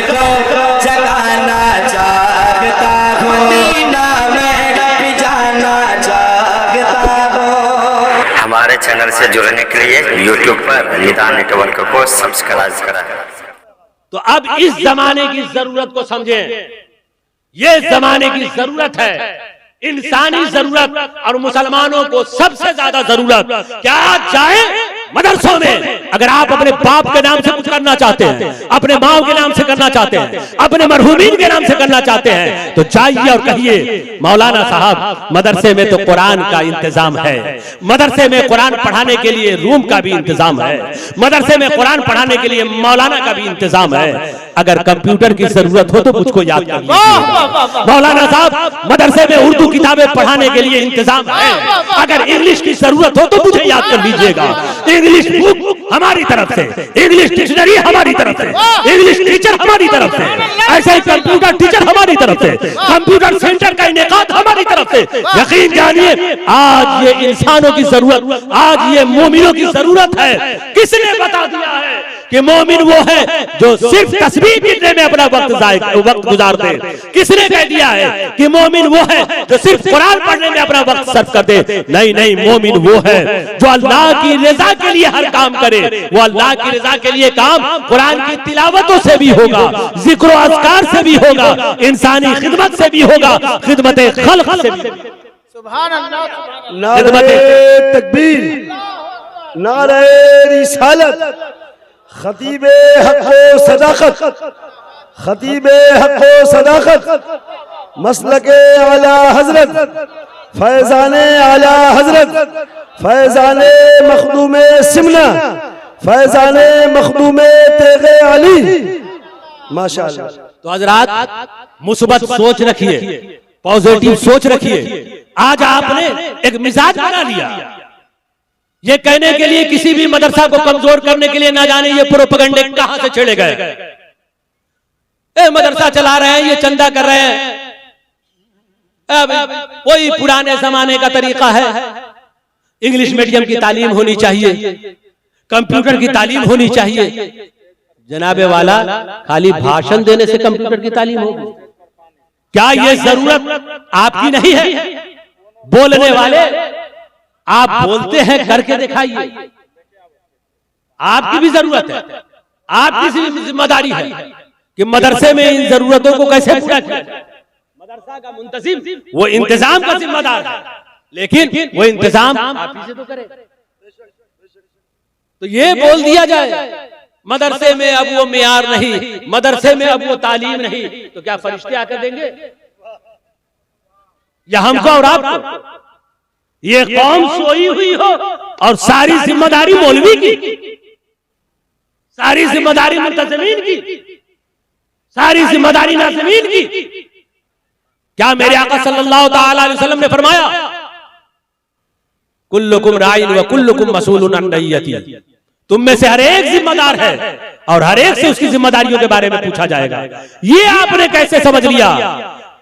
को जगाना चाहता हूँ, मदीना में भी जाना चाहता हूँ। हमारे चैनल से जुड़ने के लिए YouTube पर निदान नेटवर्क को सब्सक्राइब करें। तो अब इस जमाने की जरूरत को समझें। ये जमाने की जरूरत है, इंसानी जरूरत, और मुसलमानों को सबसे ज्यादा जरूरत क्या जाए मदरसों में। अगर आप अपने बाप के नाम से कुछ करना चाहते हैं, अपने माँ के नाम से करना चाहते हैं, अपने मरहूमीन के नाम से करना चाहते हैं, तो जाइए और कहिए मौलाना साहब मदरसे में तो कुरान का इंतजाम है, मदरसे में कुरान पढ़ाने के लिए रूम का भी इंतजाम है, मदरसे में कुरान पढ़ाने के लिए मौलाना का भी इंतजाम है। अगर कंप्यूटर की जरूरत हो तो मुझको याद कर लीजिए मौलाना साहब, मदरसे में उर्दू किताबें पढ़ाने के लिए इंतजाम है। अगर इंग्लिश की जरूरत हो तो मुझे याद कर लीजिएगा, इंग्लिश बुक हमारी तरफ से, इंग्लिश डिक्शनरी हमारी तरफ से, इंग्लिश टीचर हमारी तरफ से, ऐसे ही कंप्यूटर टीचर हमारी तरफ से, कंप्यूटर सेंटर का इनेकाद हमारी तरफ से। यकीन जानिए आज ये इंसानों की जरूरत, आज ये मोमिनों की जरूरत है। किसने बता दिया है कि मोमिन वो है जो सिर्फ तस्बीह गिनने में अपना वक्त गुजारते? किसने कह दिया है कि मोमिन वो है जो सिर्फ कुरान पढ़ने में अपना वक्त सर्फ कर दे? नहीं नहीं, मोमिन वो है जो अल्लाह की रजा के लिए हर काम करे। वो अल्लाह की रजा के लिए काम कुरान की तिलावतों से भी होगा, जिक्र अज़कार से भी होगा, इंसानी खिदमत से भी होगा, खिदमत खल्क से भी। सुभान अल्लाह, नारे तकबीर, नारे रिसालत, खतीबे हक़ व सदाकत, खतीबे हक़ व सदाकत, मसलके आला हजरत, फैजाने आला हजरत, फैजाने मखदूमे सिमना, फैजाने मखदूमे तेगे अली, माशाअल्लाह। तो हजरात मुस्बत सोच रखिए, पॉजिटिव सोच रखिए। आज आपने एक मिजाज बना लिया ये कहने के लिए, किसी भी मदरसा को कमजोर करने के लिए, ना जाने ये प्रोपेगेंडे कहां से छेड़े गए। मदरसा चला रहे हैं, ये चंदा कर रहे हैं, अब वही पुराने जमाने का तरीका है। इंग्लिश मीडियम की तालीम होनी चाहिए, कंप्यूटर की तालीम होनी चाहिए। जनाबे वाला खाली भाषण देने से कंप्यूटर की तालीम होगी क्या? ये जरूरत आपकी नहीं है? बोलने वाले आप बोलते हैं, करके दिखाइए। आपकी भी जरूरत है, आपकी भी जिम्मेदारी है कि मदरसे में इन जरूरतों को कैसे पूरा किया जाए। मदरसा का मुंतजिम वो इंतजाम का जिम्मेदार है, लेकिन वो इंतजाम आप ही से तो करे। तो ये बोल दिया जाए मदरसे में अब वो मियार नहीं, मदरसे में अब वो तालीम नहीं, तो क्या फरिश्ते आकर देंगे या हमको और आपको? ये कौम सोई हुई हो और सारी जिम्मेदारी मौलवी की, सारी जिम्मेदारी मुंतजिमीन की, सारी जिम्मेदारी नाज़िमीन की। क्या मेरे आका सल्लल्लाहु ताला अलैहि वसल्लम ने फरमाया, कुल्लुकुम राइन व कुल्लुकुम मसूलुन अन रइयती, तुम में से हर एक जिम्मेदार है और हर एक से उसकी जिम्मेदारियों के बारे में पूछा जाएगा। ये आपने कैसे समझ लिया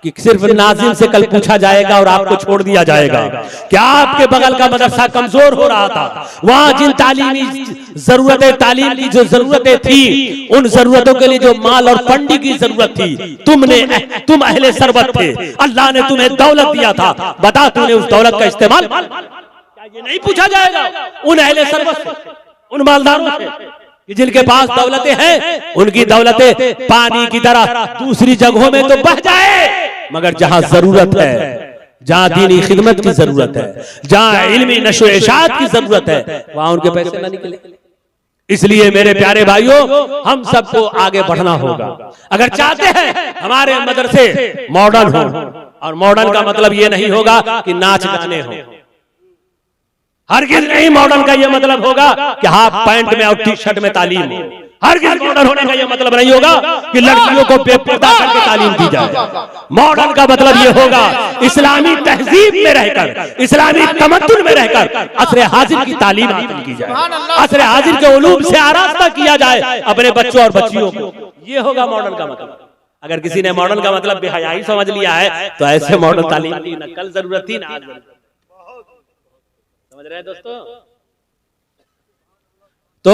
कि सिर्फ नाजिम से कल पूछा जाएगा और आपको छोड़ दिया जाएगा? क्या आपके बगल का मदरसा कमजोर हो रहा था? वहां जिन तालीमी जरूरतें, तालीम की जो जरूरतें थी, उन जरूरतों के लिए जो माल और फंडी की जरूरत थी, तुम अहले सरबत थे, अल्लाह ने तुम्हें दौलत दिया था, बता तूने उस दौलत का इस्तेमाल? क्या ये नहीं पूछा जाएगा उन अहले सरबत से, उन मालदारों से कि जिनके पास दौलतें हैं, उनकी दौलतें पानी की तरह दूसरी जगहों में तो बह जाए, मगर जहां जरूरत है, जहां दीनी खिदमत की जरूरत है, जहां इल्मी नशो इशात की जरूरत है, वहां उनके पैसे न निकले। इसलिए मेरे प्यारे भाइयों, हम सबको आगे बढ़ना होगा। अगर चाहते हैं हमारे मदरसे मॉडर्न हो, और मॉडर्न का मतलब ये नहीं होगा कि नाच गाने हो, हरगिज़ नहीं। मॉडर्न का यह मतलब होगा कि हाफ पैंट में और टी शर्ट में तालीम हो। हरगिज़ मॉडर्न होने का यह मतलब नहीं होगा कि लड़कियों को बेपर्दा करके तालीम दी जाए। मॉडर्न का मतलब यह होगा इस्लामी तहजीब में रहकर, इस्लामी तमद्दुन में रहकर असरे हाजिर की तालीम हासिल की जाए, असरे हाजिर के उलूम से आरास्ता किया जाए अपने बच्चों और बच्चियों को। यह होगा मॉडर्न का मतलब। अगर किसी ने मॉडर्न का मतलब बेहयाई समझ लिया है तो ऐसे मॉडर्न तालीम की न कल जरूरत थी, न समझ रहे हैं दोस्तों। तो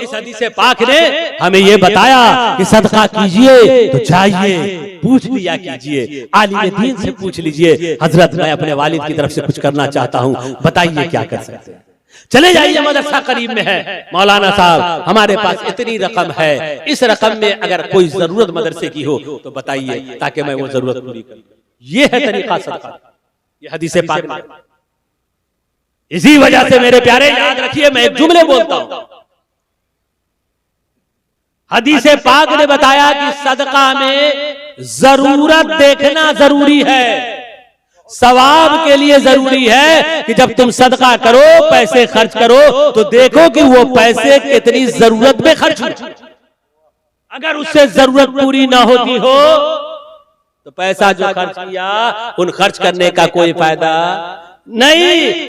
इस हदीस पाक ने हमें ये बताया कि सदका कीजिए तो चाहिए, पूछ लिया कीजिए, आलिम दीन से पूछ लीजिए, हजरत मैं अपने वालिद की तरफ से कुछ करना चाहता हूं, बताइए क्या कर सकते हैं। चले जाइए, मदरसा करीब में है, मौलाना साहब हमारे पास इतनी रकम है, इस रकम में अगर कोई जरूरत मदरसे की हो तो बताइए ताकि मैं वो जरूरत पूरी करूं। ये है तरीका सदका, ये हदीस पाक में। इसी वजह से मेरे प्यारे याद रखिए, मैं एक जुमले बोलता हूं। हदीस पाक ने बताया कि सदका में जरूरत देखना जरूरी है, सवाब के लिए जरूरी है कि जब तुम सदका करो, पैसे खर्च करो तो देखो कि वो पैसे कितनी जरूरत में खर्च हुए। अगर उससे जरूरत पूरी ना होती हो तो पैसा जो खर्च किया उन खर्च करने का कोई फायदा नहीं।